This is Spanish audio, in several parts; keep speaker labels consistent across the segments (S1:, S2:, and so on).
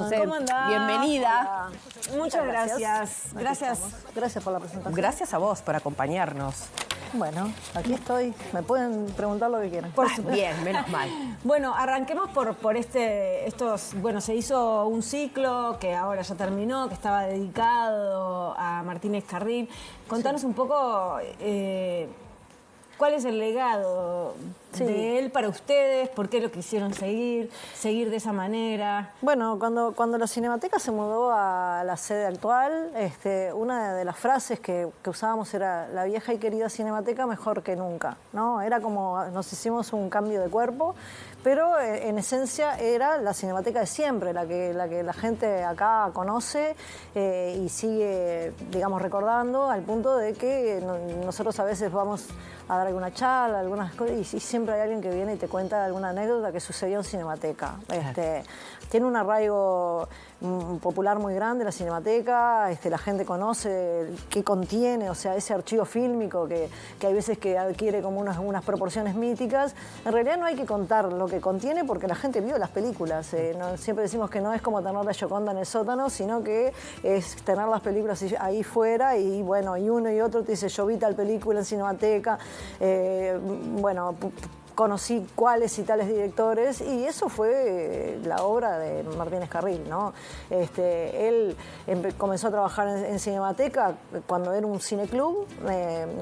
S1: José,
S2: ¿Cómo andás?
S1: bienvenida.
S2: Hola. Muchas gracias. Gracias.
S3: Gracias por la presentación.
S1: Gracias a vos por acompañarnos.
S3: Bueno, aquí estoy. Me pueden preguntar lo que quieran.
S1: Bien, menos mal.
S2: Bueno, arranquemos por estos. Bueno, se hizo un ciclo que ahora ya terminó, que estaba dedicado a Martín Escarrín. Contanos un poco cuál es el legado de él para ustedes, por qué lo quisieron seguir de esa manera.
S3: Bueno, cuando la Cinemateca se mudó a la sede actual, una de las frases que usábamos era la vieja y querida Cinemateca mejor que nunca, ¿no? Era como nos hicimos un cambio de cuerpo, pero en esencia era la Cinemateca de siempre, la que la gente acá conoce y sigue, digamos, recordando, al punto de que nosotros a veces vamos a dar alguna charla, algunas cosas, y siempre hay alguien que viene y te cuenta alguna anécdota que sucedió en Cinemateca. Tiene un arraigo popular muy grande la Cinemateca, la gente conoce qué contiene, o sea, ese archivo fílmico que hay veces que adquiere como unas proporciones míticas. En realidad no hay que contar lo que contiene porque la gente vio las películas. Siempre decimos que no es como tener la Gioconda en el sótano, sino que es tener las películas ahí fuera y bueno, y uno y otro te dice, yo vi tal película en Cinemateca, conocí cuáles y tales directores, y eso fue la obra de Martín Escarrín, ¿no? Él comenzó a trabajar en Cinemateca cuando era un cineclub,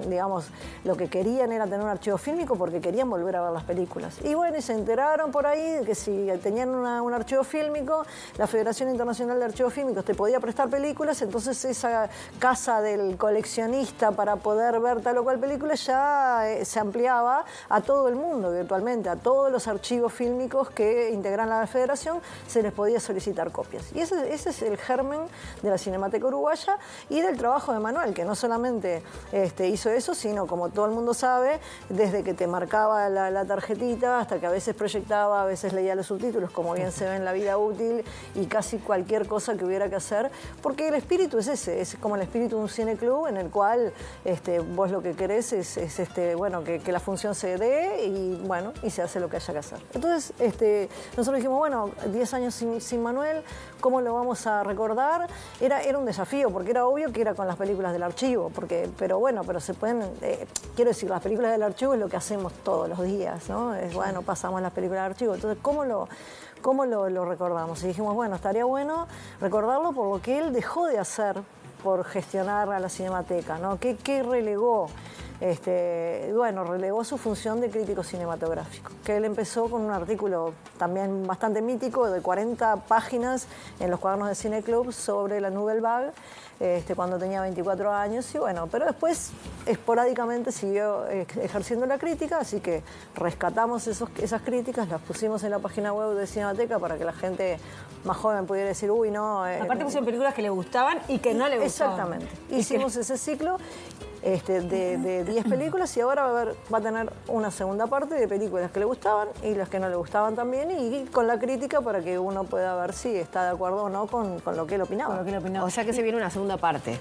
S3: digamos, lo que querían era tener un archivo fílmico porque querían volver a ver las películas. Y bueno, y se enteraron por ahí que si tenían un archivo fílmico, la Federación Internacional de Archivos Fílmicos te podía prestar películas, entonces esa casa del coleccionista para poder ver tal o cual película ya se ampliaba a todo el mundo. Virtualmente a todos los archivos fílmicos que integran la Federación se les podía solicitar copias. Y ese es el germen de la Cinemateca Uruguaya y del trabajo de Manuel, que no solamente hizo eso, sino, como todo el mundo sabe, desde que te marcaba la tarjetita hasta que a veces proyectaba, a veces leía los subtítulos, como bien se ve en La Vida Útil, y casi cualquier cosa que hubiera que hacer, porque el espíritu es ese, es como el espíritu de un cineclub en el cual vos lo que querés es que la función se dé y se hace lo que haya que hacer. Entonces, nosotros dijimos, bueno, 10 años sin Manuel, ¿cómo lo vamos a recordar? Era un desafío, porque era obvio que era con las películas del archivo, pero se pueden, quiero decir, las películas del archivo es lo que hacemos todos los días, ¿no? Pasamos las películas del archivo. Entonces, ¿cómo lo recordamos? Y dijimos, bueno, estaría bueno recordarlo por lo que él dejó de hacer por gestionar a la Cinemateca, ¿no? ¿Qué relegó? Relegó su función de crítico cinematográfico, que él empezó con un artículo también bastante mítico de 40 páginas en los cuadernos de Cineclub sobre la Nouvelle Vague, cuando tenía 24 años, y bueno, pero después esporádicamente siguió ejerciendo la crítica, así que rescatamos esas críticas, las pusimos en la página web de Cinemateca para que la gente más joven pudiera decir, uy, no...
S2: Aparte pusieron películas que le gustaban y que no le gustaban.
S3: Exactamente. Hicimos ese ciclo de 10 películas y ahora va a tener una segunda parte de películas que le gustaban y las que no le gustaban también, y con la crítica para que uno pueda ver si está de acuerdo o no con lo que él opinaba.
S1: O sea que se viene una segunda parte.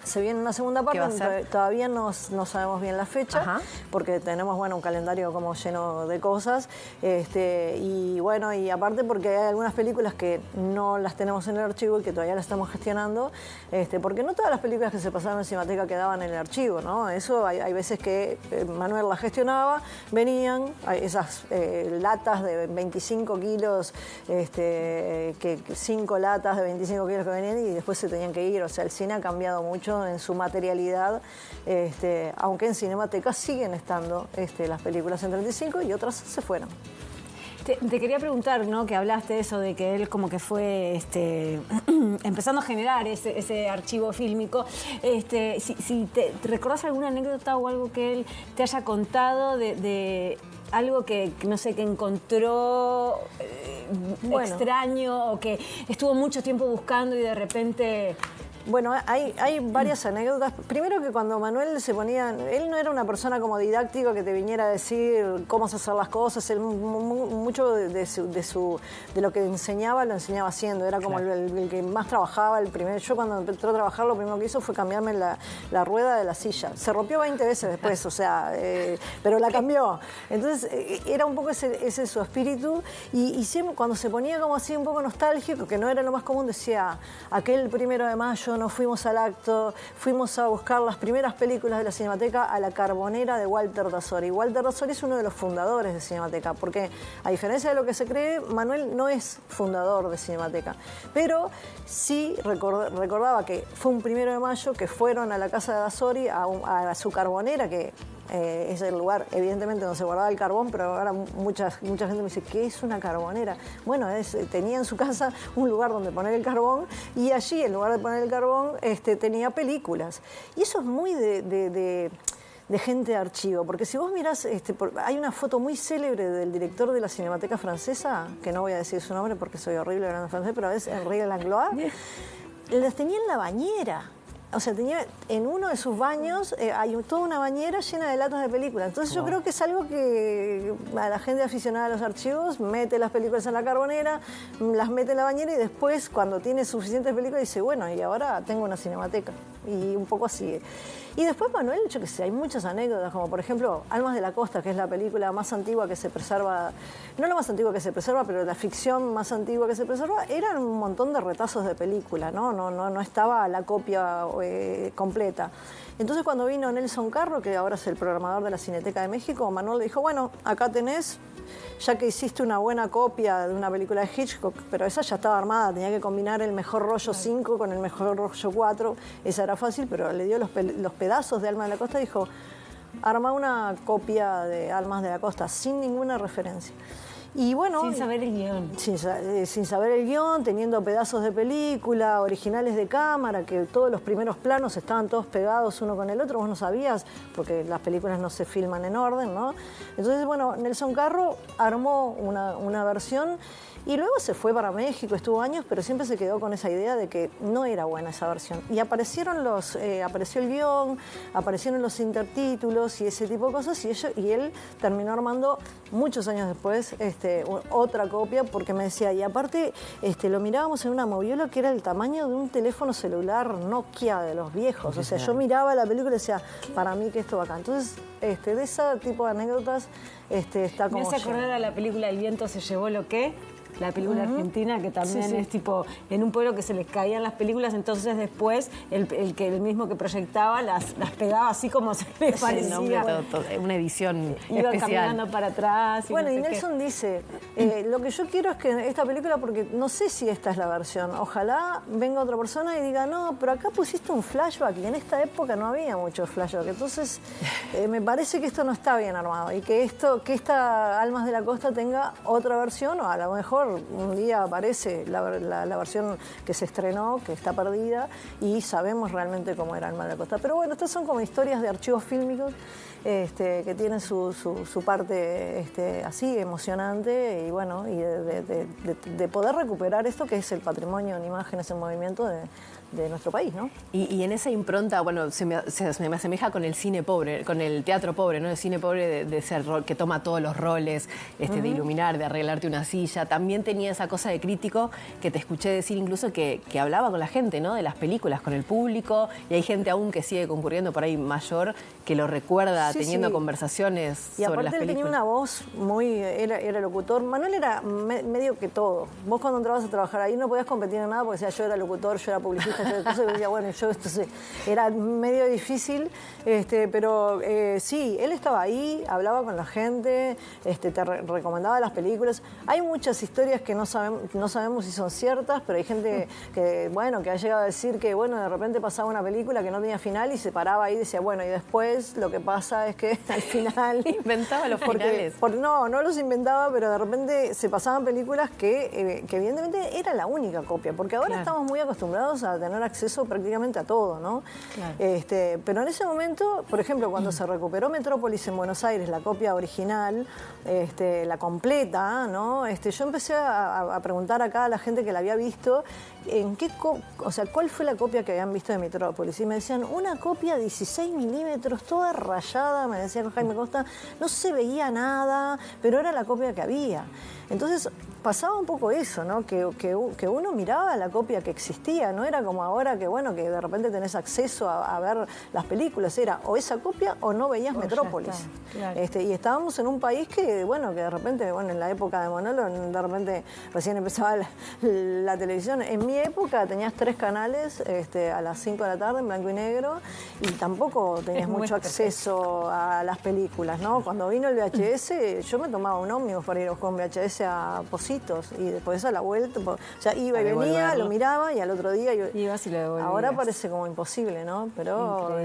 S3: Se viene una segunda parte, todavía no sabemos bien la fecha, porque tenemos un calendario como lleno de cosas, y aparte porque hay algunas películas que no las tenemos en el archivo y que todavía las estamos gestionando, porque no todas las películas que se pasaron en Cinemateca quedaban en el archivo, ¿no? Eso hay veces que Manuel las gestionaba, venían esas latas de 25 kilos, 5 latas de 25 kilos que venían y después se tenían que ir. O sea, el cine ha cambiado mucho en su materialidad, aunque en Cinemateca siguen estando las películas en 35 y otras se fueron.
S2: Te quería preguntar, ¿no? Que hablaste de eso, de que él como que fue empezando a generar ese archivo fílmico. Si te recordás alguna anécdota o algo que él te haya contado de algo que no sé, que encontró extraño o que estuvo mucho tiempo buscando y de repente
S3: Bueno, hay varias anécdotas. Primero que cuando Manuel se ponía, él no era una persona como didáctico que te viniera a decir cómo hacer las cosas, él mucho de lo que enseñaba lo enseñaba haciendo, era como el que más trabajaba, el primero. Yo cuando entré a trabajar lo primero que hizo fue cambiarme la rueda de la silla. Se rompió 20 veces después, o sea, pero la cambió. Entonces era un poco ese su espíritu y siempre cuando se ponía como así un poco nostálgico, que no era lo más común, decía, aquel 1 de mayo nos fuimos al acto, fuimos a buscar las primeras películas de la Cinemateca a la Carbonera de Walter Dazzori. Walter Dazzori es uno de los fundadores de Cinemateca, porque a diferencia de lo que se cree, Manuel no es fundador de Cinemateca, pero sí recordaba que fue un 1 de mayo que fueron a la casa de Dazzori, a su Carbonera, que es el lugar, evidentemente, donde se guardaba el carbón, pero ahora mucha gente me dice, ¿qué es una carbonera? Bueno, tenía en su casa un lugar donde poner el carbón y allí, en lugar de poner el carbón, tenía películas. Y eso es muy de gente de archivo, porque si vos mirás, hay una foto muy célebre del director de la Cinemateca Francesa, que no voy a decir su nombre porque soy horrible hablando francés, pero es Henri Langlois, las tenía en la bañera. O sea, tenía en uno de sus baños, hay toda una bañera llena de latas de películas. Entonces yo creo que es algo que a la gente aficionada a los archivos mete las películas en la carbonera, las mete en la bañera y después, cuando tiene suficientes películas, dice, bueno, y ahora tengo una cinemateca. Y un poco así. Y después Manuel, yo qué sé, hay muchas anécdotas, como por ejemplo Almas de la Costa, que es la película más antigua que se preserva, no la más antigua que se preserva, pero la ficción más antigua que se preserva, eran un montón de retazos de película, no estaba la copia completa. Entonces cuando vino Nelson Carro, que ahora es el programador de la Cineteca de México, Manuel le dijo, bueno, acá tenés, ya que hiciste una buena copia de una película de Hitchcock, pero esa ya estaba armada, tenía que combinar el mejor rollo 5 con el mejor rollo 4, esa era fácil, pero le dio los pedazos de Almas de la Costa y dijo, arma una copia de Almas de la Costa, sin ninguna referencia. Y bueno,
S2: sin saber el guión.
S3: Sin saber el guión, teniendo pedazos de película, originales de cámara, que todos los primeros planos estaban todos pegados uno con el otro, vos no sabías, porque las películas no se filman en orden, ¿no? Entonces, bueno, Nelson Carro armó una versión y luego se fue para México, estuvo años, pero siempre se quedó con esa idea de que no era buena esa versión. Y apareció el guión, aparecieron los intertítulos y ese tipo de cosas, y él terminó armando muchos años después otra copia, porque me decía, y aparte lo mirábamos en una moviola que era el tamaño de un teléfono celular Nokia de los viejos. O sea, yo miraba la película y decía, para mí que esto va acá. Entonces, de ese tipo de anécdotas está como...
S2: Me hace acordar a la película El viento se llevó lo que... La película argentina, que también es tipo en un pueblo que se les caían las películas, entonces después el mismo que proyectaba las pegaba así como se les parecía.
S1: Una edición
S2: Iba
S1: especial.
S2: caminando para atrás.
S3: Bueno,
S2: no
S3: y
S2: sé
S3: Nelson dice, lo que yo quiero es que esta película, porque no sé si esta es la versión, ojalá venga otra persona y diga, no, pero acá pusiste un flashback y en esta época no había mucho flashback, entonces me parece que esto no está bien armado y que esta Almas de la Costa tenga otra versión, o a lo mejor un día aparece la versión que se estrenó, que está perdida, y sabemos realmente cómo era Almas de la Costa. Pero bueno, estas son como historias de archivos fílmicos que tienen su parte así emocionante y bueno, y de poder recuperar esto que es el patrimonio en imágenes en movimiento de nuestro país, ¿no?
S1: Y en esa impronta, bueno, se me asemeja con el cine pobre, con el teatro pobre, ¿no? El cine pobre de ser rol, que toma todos los roles, de iluminar, de arreglarte una silla. También tenía esa cosa de crítico que te escuché decir incluso que hablaba con la gente, ¿no? De las películas, con el público, y hay gente aún que sigue concurriendo por ahí mayor, que lo recuerda teniendo conversaciones sobre las películas.
S3: Y aparte él tenía una voz era locutor. Manuel era medio que todo. Vos cuando entrabas a trabajar ahí no podías competir en nada porque decía, yo era locutor, yo era publicista, entonces decía, bueno, era medio difícil, pero sí, él estaba ahí, hablaba con la gente, te recomendaba las películas. Hay muchas historias que no sabemos si son ciertas, pero hay gente que ha llegado a decir que, bueno, de repente pasaba una película que no tenía final y se paraba ahí y decía, bueno, y después lo que pasa es que al final...
S1: Inventaba los finales.
S3: No los inventaba, pero de repente se pasaban películas que evidentemente era la única copia, porque ahora estamos muy acostumbrados a tener acceso prácticamente a todo, ¿no? Claro. Pero en ese momento, por ejemplo, cuando se recuperó Metrópolis en Buenos Aires, la copia original, la completa, ¿no? Yo empecé empecé a preguntar acá a la gente que la había visto, ¿cuál fue la copia que habían visto de Metrópolis? Y me decían, una copia 16 milímetros, toda rayada, me decía Jaime Costa, no se veía nada, pero era la copia que había. Entonces pasaba un poco eso, ¿no? Que uno miraba la copia que existía, no era como ahora que de repente tenés acceso a ver las películas, era o esa copia o no veías Metrópolis.
S2: Claro.
S3: Y estábamos en un país que de repente, en la época de Manolo, de repente recién empezaba la televisión. En mi época tenías 3 canales a las 5 de la tarde en blanco y negro y tampoco tenías mucho acceso a las películas, ¿no? Cuando vino el VHS, yo me tomaba un ómnibus para ir con VHS a Pocitos y después a la vuelta, iba y venía, lo miraba y al otro día
S2: ibas y lo devolvías.
S3: Ahora parece como imposible, ¿no? Pero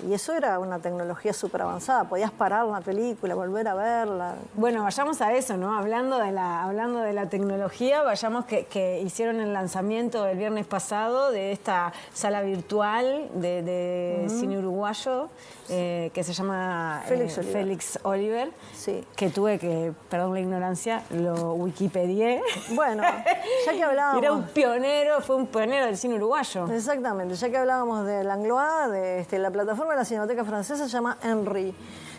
S3: y eso era una tecnología súper avanzada, podías parar la película, volver a verla.
S2: Bueno, vayamos a eso, ¿no? Hablando de la tecnología, vayamos que hicieron el lanzamiento el viernes pasado de esta sala virtual de cine uruguayo que se llama Félix Oliver,
S3: sí.
S2: Que tuve que, perdón la ignorancia, lo wikipedié.
S3: Bueno, ya que hablábamos...
S2: fue un pionero del cine uruguayo.
S3: Exactamente, ya que hablábamos de Langlois, de la plataforma de la Cinemateca Francesa se llama Henry,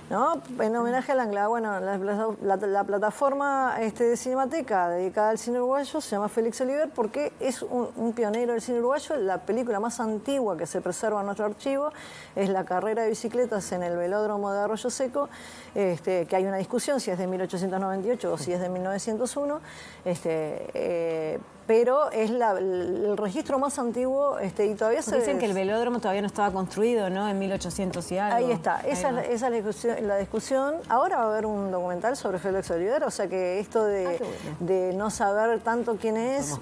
S3: ¿no? En homenaje a Langlois. Bueno, la plataforma de Cinemateca dedicada al cine uruguayo se llama Félix Oliver porque es un pionero del cine uruguayo. La película más antigua que se preserva en nuestro archivo es La carrera de bicicletas en el velódromo de Arroyo Seco, que hay una discusión si es de 1898 o si es de 1901, pero es el registro más antiguo y todavía se...
S2: Dicen que el velódromo todavía no estaba construido, ¿no? En 1800 y algo.
S3: Ahí está, esa es la discusión. Ahora va a haber un documental sobre Félix Oliver, o sea que esto de no saber tanto quién es,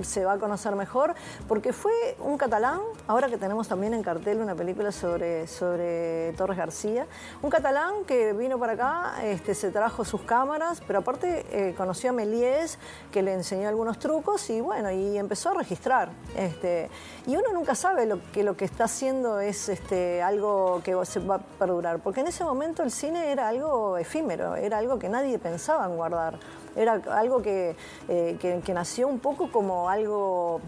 S3: se va a conocer mejor, porque fue un catalán, ahora que tenemos también en cartel una película sobre Torres García, un catalán que vino para acá, se trajo sus cámaras, pero aparte conoció a Méliès, que le enseñó algunos trucos y empezó a registrar. Y uno nunca sabe lo que está haciendo es algo que se va a perdurar, porque en ese momento el cine era algo efímero, era algo que nadie pensaba en guardar. Era algo que nació un poco como algo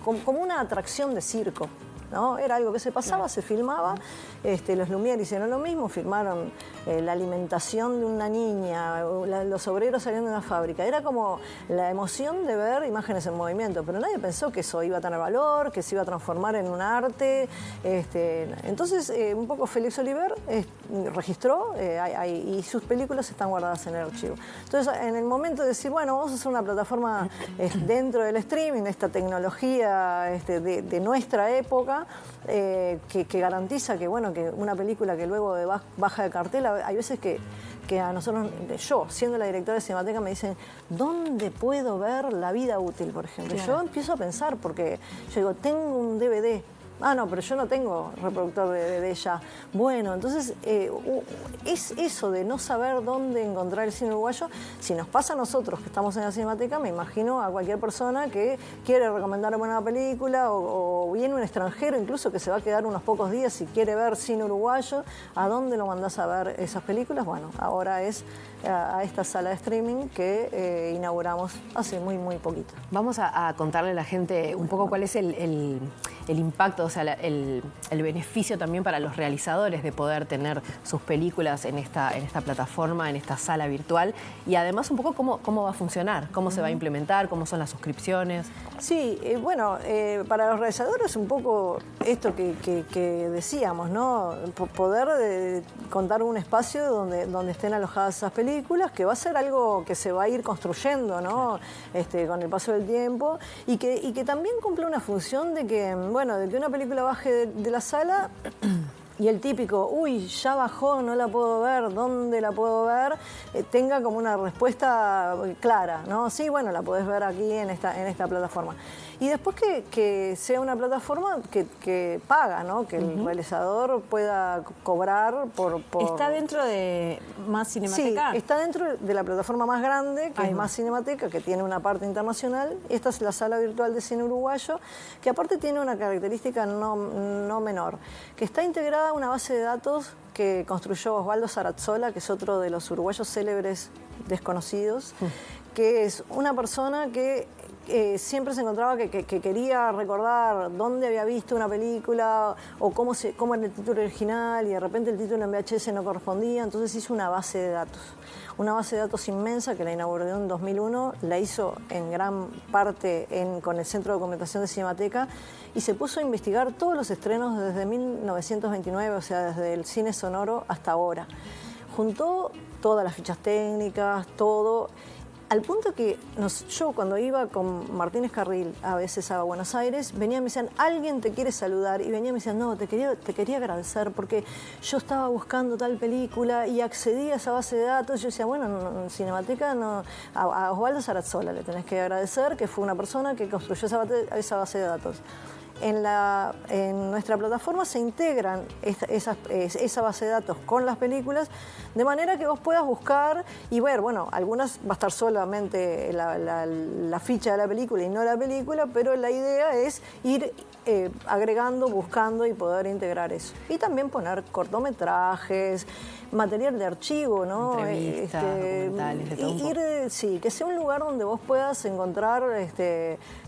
S3: como una atracción de circo, ¿no? Era algo que se pasaba, se filmaba. Los Lumière hicieron lo mismo, filmaron la alimentación de una niña, los obreros saliendo de una fábrica. Era como la emoción de ver imágenes en movimiento, pero nadie pensó que eso iba a tener valor, que se iba a transformar en un arte. Entonces, un poco Félix Oliver registró y sus películas están guardadas en el archivo. Entonces, en el momento de decir, bueno, vamos a hacer una plataforma dentro del streaming, esta tecnología de nuestra época, que garantiza que una película que luego baja de cartel, hay veces que a nosotros, yo siendo la directora de Cinemateca, me dicen, ¿dónde puedo ver La vida útil, por ejemplo? Claro. Yo empiezo a pensar, porque yo digo, tengo un DVD. Ah, no, pero yo no tengo reproductor de DVD ya. Bueno, entonces es eso de no saber dónde encontrar el cine uruguayo. Si nos pasa a nosotros que estamos en la Cinemateca, me imagino a cualquier persona que quiere recomendar una película o viene un extranjero incluso que se va a quedar unos pocos días y quiere ver cine uruguayo. ¿A dónde lo mandás a ver esas películas? Bueno, ahora es a esta sala de streaming que inauguramos hace muy, muy poquito.
S1: Vamos a contarle a la gente un poco cuál es el impacto, o sea, el beneficio también para los realizadores de poder tener sus películas en esta plataforma, en esta sala virtual, y además un poco cómo va a funcionar, cómo se va a implementar, cómo son las suscripciones.
S3: Sí, para los realizadores un poco esto que decíamos, ¿no? Poder contar un espacio donde estén alojadas esas películas, que va a ser algo que se va a ir construyendo, ¿no? Con el paso del tiempo, y que también cumple una función de que una película baje de la sala y el típico, uy, ya bajó, no la puedo ver, ¿dónde la puedo ver? Tenga como una respuesta clara, ¿no? Sí, bueno, la podés ver aquí en esta plataforma. Y después que sea una plataforma que paga, ¿no? Que el realizador pueda cobrar por...
S2: ¿Está dentro de Más Cinemateca?
S3: Sí, está dentro de la plataforma más grande, que es Más Cinemateca, que tiene una parte internacional. Esta es la sala virtual de cine uruguayo, que aparte tiene una característica no menor, que está integrada a una base de datos que construyó Osvaldo Sarazzola, que es otro de los uruguayos célebres desconocidos, que es una persona que siempre se encontraba que quería recordar dónde había visto una película o cómo era el título original, y de repente el título en VHS no correspondía, entonces hizo una base de datos. Una base de datos inmensa que la inauguró en 2001, la hizo en gran parte con el Centro de Documentación de Cinemateca, y se puso a investigar todos los estrenos desde 1929, o sea, desde el cine sonoro hasta ahora. Juntó todas las fichas técnicas, todo, al punto que yo cuando iba con Martínez Carril a veces a Buenos Aires, venían y me decían, alguien te quiere saludar, y venían y me decían, no, te quería agradecer porque yo estaba buscando tal película y accedí a esa base de datos. Yo decía, bueno, en Cinemateca no, a Osvaldo Sarasola le tenés que agradecer, que fue una persona que construyó esa base de datos. En nuestra plataforma se integran esa base de datos con las películas, de manera que vos puedas buscar y ver, bueno, algunas va a estar solamente la ficha de la película y no la película, pero la idea es ir agregando, buscando y poder integrar eso. Y también poner cortometrajes, material de archivo, ¿no?
S1: Entrevistas, documentales, de todo un poco.
S3: Sí, que sea un lugar donde vos puedas encontrar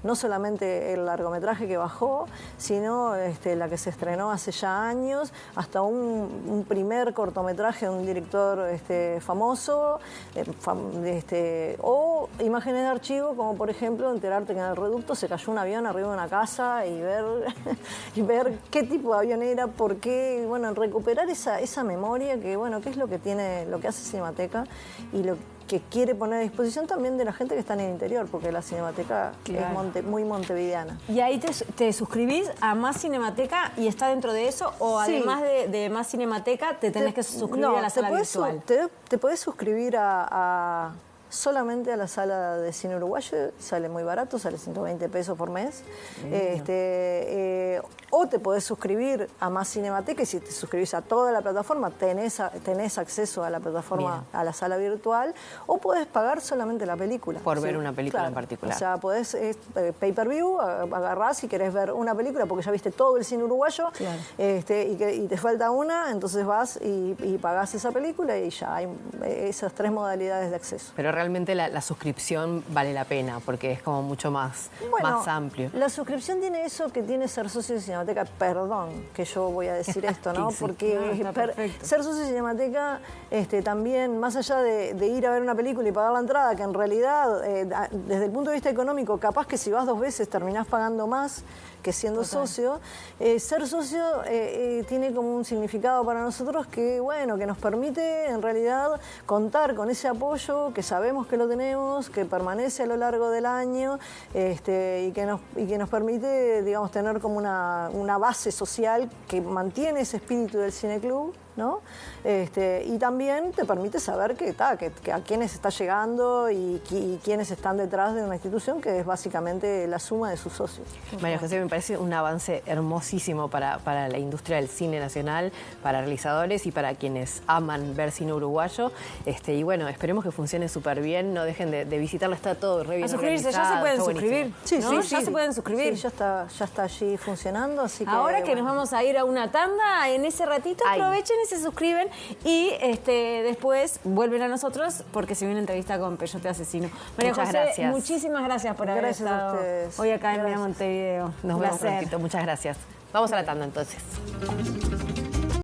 S3: no solamente el largometraje que bajó, sino la que se estrenó hace ya años, hasta un primer cortometraje de un director famoso, o imágenes de archivo, como por ejemplo enterarte que en el Reducto se cayó un avión arriba de una casa y ver qué tipo de avión era, por qué, bueno, recuperar esa memoria que, bueno, que es lo que hace Cinemateca y lo que quiere poner a disposición también de la gente que está en el interior, porque la Cinemateca es muy montevideana.
S2: ¿Y ahí te suscribís a Más Cinemateca y está dentro de eso? ¿O
S3: Sí.
S2: además de Más Cinemateca te tenés que suscribir a la sala virtual?
S3: Te podés suscribir solamente a la sala de cine uruguayo, sale muy barato, sale 120 pesos por mes. O te podés suscribir a Más Cinemateca, y si te suscribís a toda la plataforma tenés acceso a la plataforma, a la sala virtual, o podés pagar solamente la película.
S1: Por ver una película en particular.
S3: O sea, podés pay-per-view, agarrás si querés ver una película porque ya viste todo el cine uruguayo, y te falta una, entonces vas y pagás esa película y ya hay esas 3 modalidades de acceso.
S1: Pero realmente la suscripción vale la pena porque es como mucho más amplio.
S3: La suscripción tiene eso que tiene ser socio de Cinemateca. Perdón que yo voy a decir esto, ¿no?
S1: Sí.
S3: Porque
S2: perfecto.
S3: ser socio de Cinemateca también, más allá de ir a ver una película y pagar la entrada, que en realidad, desde el punto de vista económico, capaz que si vas 2 veces terminás pagando más que siendo socio, ser socio tiene como un significado para nosotros que, bueno, que nos permite en realidad contar con ese apoyo que sabemos que lo tenemos, que permanece a lo largo del año, y que nos permite, digamos, tener como una base social que mantiene ese espíritu del cineclub, ¿no? Y también te permite saber que a quiénes está llegando y quiénes están detrás de una institución que es básicamente la suma de sus socios.
S1: María José, me parece un avance hermosísimo para la industria del cine nacional, para realizadores y para quienes aman ver cine uruguayo. Y bueno, esperemos que funcione súper bien, no dejen de visitarlo, está todo re bien
S2: A suscribirse,
S1: organizado,
S2: ya se pueden
S1: está
S2: suscribir.
S1: buenísimo.
S2: ¿No? Ya se pueden suscribir.
S3: Sí, ya está allí funcionando, así que...
S2: Ahora que
S3: bueno.
S2: nos vamos a ir a una tanda, en ese ratito aprovechen y se suscriben y después vuelven a nosotros porque se viene una entrevista con Peyote Asesino. María
S1: Muchas
S2: José,
S1: gracias.
S2: muchísimas gracias por haber
S3: Gracias a
S2: estado
S3: ustedes.
S2: hoy acá en
S3: Gracias.
S2: Montevideo.
S1: Nos
S2: Un
S1: vemos
S2: placer.
S1: prontito, muchas gracias. Vamos a la tanda entonces.